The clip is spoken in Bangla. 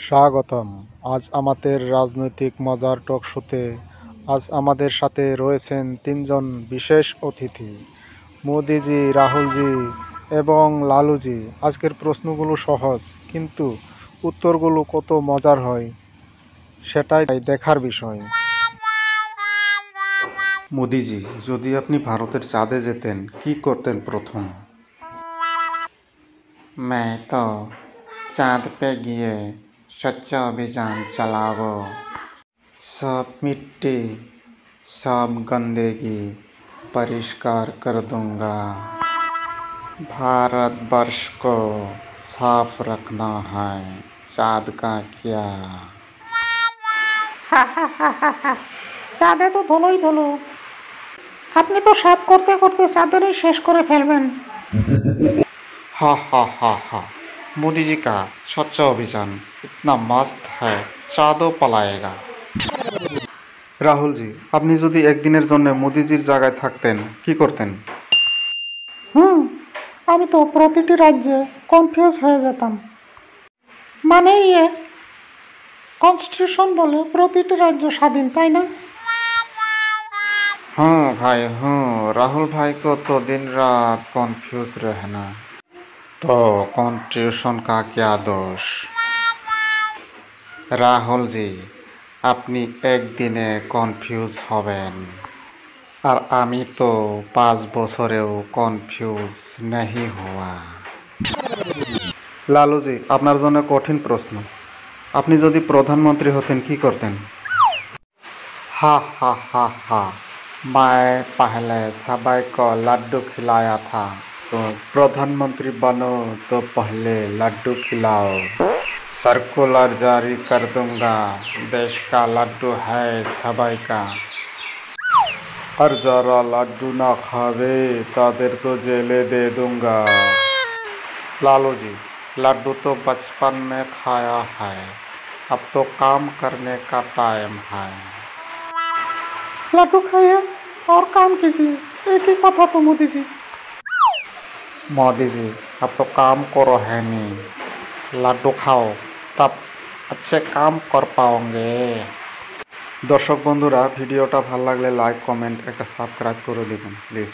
স্বাগতম। আজ আমাদের রাজনৈতিক মজার টক শোতে আজ আমাদের সাথে রয়েছেন তিনজন বিশেষ অতিথি, মোদিজি, রাহুলজি এবং লালুজি। আজকের প্রশ্নগুলো সহজ, কিন্তু উত্তরগুলো কত মজার হয় সেটাই দেখার বিষয়। মোদিজি, যদি আপনি ভারতের চাঁদে যেতেন কি করতেন প্রথম? मैं तो चाँद पे गए स्वच्छ अभियान चलाओ। सब मिट्टी सब गंदगी परिष्कार कर दूंगा। भारतवर्ष को साफ रखना है, चाँद का क्या। চাঁদে তো ধুলোই ধুলো, আপনি তো সাফ করতে করতে চাঁদেরই শেষ করে ফেলবেন। हा हा हा हा। मोदी जी का स्वच्छ अभियान इतना मस्त है, चाँदो पलाएगा। রাহুলজি, আপনি যদি একদিনের জন্য মোদিজির জায়গায় থাকতেন কি করতেন? আমি তো প্রতিটি রাজ্যে কনফিউজ হয়ে যেতাম। মানে কনস্টিটিউশন বলে প্রতিটি রাজ্য স্বাধীন, তাই না? हाँ भाई हाँ, राहुल भाई को तो दिन रात कॉन्फ्यूज रहना। तो कॉन्स्टिट्यूशन का क्या दोष? রাহুল জি, আপনি একদিনে কনফিউজ হবেন, আর আমি তো 5 বছরেও কনফিউজ नहीं हुआ। লালুজি, আপনার জন্য কঠিন প্রশ্ন। আপনি যদি প্রধানমন্ত্রী হতেন কি করতেন? हा हा हा हा। मैं पहले सबाई को लड्डू खिलाया था, तो प्रधानमंत्री बनो तो पहले लड्डू खिलाओ। सर्कुलर जारी कर दूंगा, देश का लड्डू है सबाई का। আর যারা লাড্ডু না খাবে তাদের তো জেলে দে दूंगा। लालू जी, लड्डू तो बचपन में खाया है, अब तो काम करने का टाइम है। लड्डू खाइए और काम कीजिए, एक ही कथा तो मोदी जी। मोदी जी, अब तो काम करो है नहीं, लड्डू खाओ तब अच्छे काम कर पाओगे। দর্শক বন্ধুরা, ভিডিওটা ভালো লাগলে লাইক, কমেন্ট, একটা সাবস্ক্রাইব করে দিবেন প্লিজ।